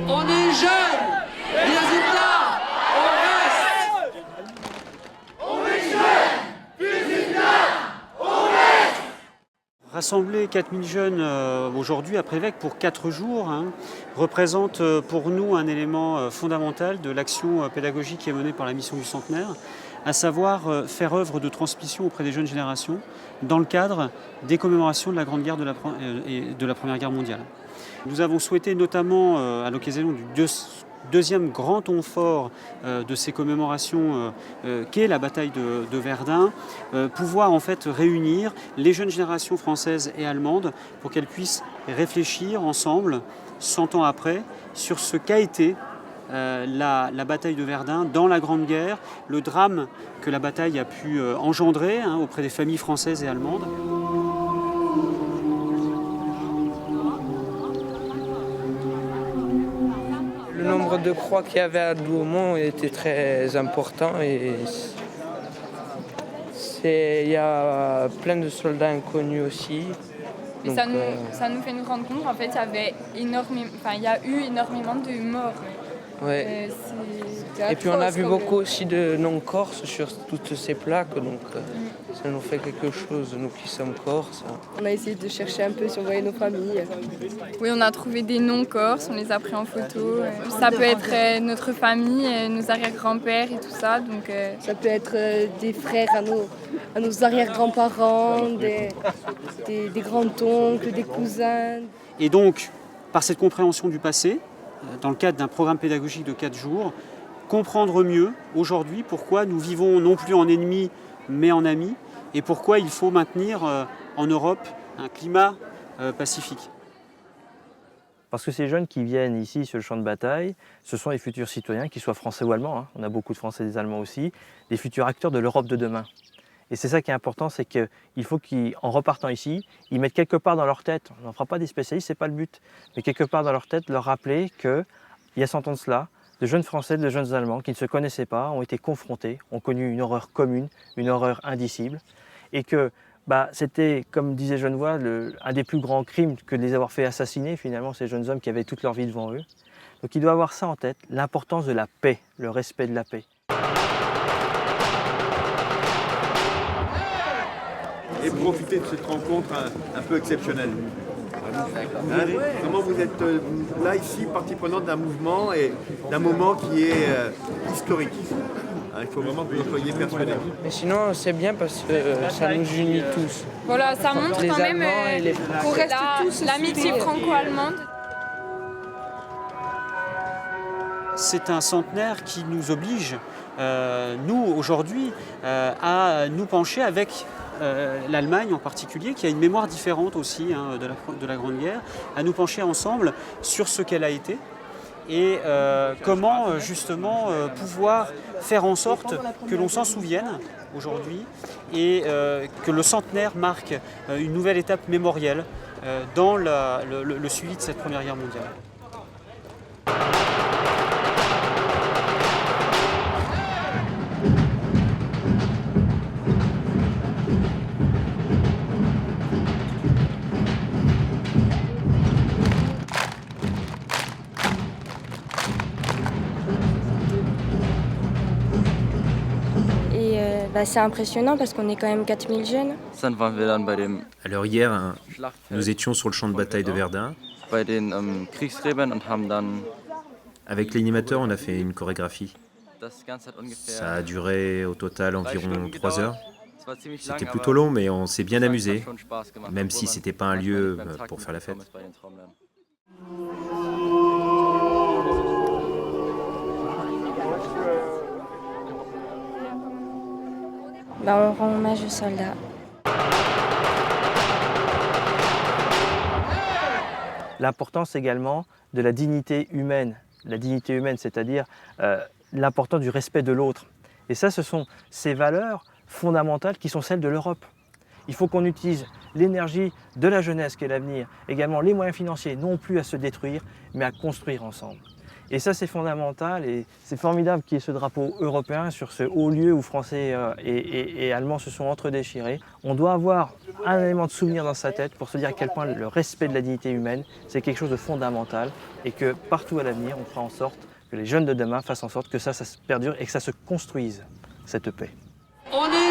On est jeunes, résultat, on reste. On est jeunes, résultat, on reste. Rassembler 4000 jeunes aujourd'hui à Prévec pour 4 jours représente pour nous un élément fondamental de l'action pédagogique qui est menée par la mission du centenaire, à savoir faire œuvre de transmission auprès des jeunes générations dans le cadre des commémorations de la Grande Guerre et de la Première Guerre mondiale. Nous avons souhaité notamment à l'occasion du deuxième grand ton fort de ces commémorations qu'est la bataille de Verdun, pouvoir en fait réunir les jeunes générations françaises et allemandes pour qu'elles puissent réfléchir ensemble, 100 ans après, sur ce qu'a été la bataille de Verdun dans la Grande Guerre, le drame que la bataille a pu engendrer auprès des familles françaises et allemandes. Le nombre de croix qu'il y avait à Douaumont était très important et il y a plein de soldats inconnus aussi. Donc, ça nous fait nous rendre compte qu'en fait il y a eu énormément de morts. Ouais. Et puis on a vu beaucoup aussi de non-corses sur toutes ces plaques, donc ça nous fait quelque chose, nous qui sommes corses. On a essayé de chercher un peu si on voyait nos familles. Oui, on a trouvé des non-corses, on les a pris en photo. Ça peut être notre famille, nos arrière-grands-pères et tout ça. Donc, ça peut être des frères à nos arrière-grands-parents, des grands-oncles, des cousins. Et donc, par cette compréhension du passé, dans le cadre d'un programme pédagogique de 4 jours, comprendre mieux aujourd'hui pourquoi nous vivons non plus en ennemis mais en amis et pourquoi il faut maintenir en Europe un climat pacifique. Parce que ces jeunes qui viennent ici sur le champ de bataille, ce sont les futurs citoyens, qu'ils soient français ou allemands, on a beaucoup de Français et des Allemands aussi, les futurs acteurs de l'Europe de demain. Et c'est ça qui est important, c'est qu'il faut qu'en repartant ici, ils mettent quelque part dans leur tête, on n'en fera pas des spécialistes, ce n'est pas le but, mais quelque part dans leur tête, leur rappeler qu'il y a 100 ans de cela, de jeunes Français, de jeunes Allemands qui ne se connaissaient pas, ont été confrontés, ont connu une horreur commune, une horreur indicible, et que c'était, comme disait Genevois, un des plus grands crimes que de les avoir fait assassiner finalement, ces jeunes hommes qui avaient toute leur vie devant eux. Donc il doit avoir ça en tête, l'importance de la paix, le respect de la paix. Et profiter de cette rencontre un peu exceptionnelle. Vraiment, vous êtes là, ici, partie prenante d'un mouvement et d'un moment qui est historique. Il faut vraiment que vous en soyez persuadés. Mais sinon, c'est bien parce que ça nous unit tous. Voilà, ça montre quand même qu'on reste tous l'amitié franco-allemande. C'est un centenaire qui nous oblige, nous, aujourd'hui, à nous pencher avec l'Allemagne en particulier, qui a une mémoire différente aussi de la Grande Guerre, à nous pencher ensemble sur ce qu'elle a été et comment justement pouvoir faire en sorte que l'on s'en souvienne aujourd'hui et que le centenaire marque une nouvelle étape mémorielle dans le suivi de cette Première Guerre mondiale. C'est impressionnant parce qu'on est quand même 4000 jeunes. Alors hier, nous étions sur le champ de bataille de Verdun. Avec l'animateur, on a fait une chorégraphie. Ça a duré au total environ 3 heures. C'était plutôt long, mais on s'est bien amusé, même si c'était pas un lieu pour faire la fête. On rend hommage aux soldats. L'importance également de la dignité humaine. La dignité humaine, c'est-à-dire l'importance du respect de l'autre. Et ça, ce sont ces valeurs fondamentales qui sont celles de l'Europe. Il faut qu'on utilise l'énergie de la jeunesse qui est l'avenir, également les moyens financiers, non plus à se détruire, mais à construire ensemble. Et ça, c'est fondamental et c'est formidable qu'il y ait ce drapeau européen sur ce haut lieu où Français et Allemands se sont entre-déchirés. On doit avoir un élément de souvenir dans sa tête pour se dire à quel point le respect de la dignité humaine, c'est quelque chose de fondamental et que partout à l'avenir, on fera en sorte que les jeunes de demain fassent en sorte que ça se perdure et que ça se construise, cette paix. On est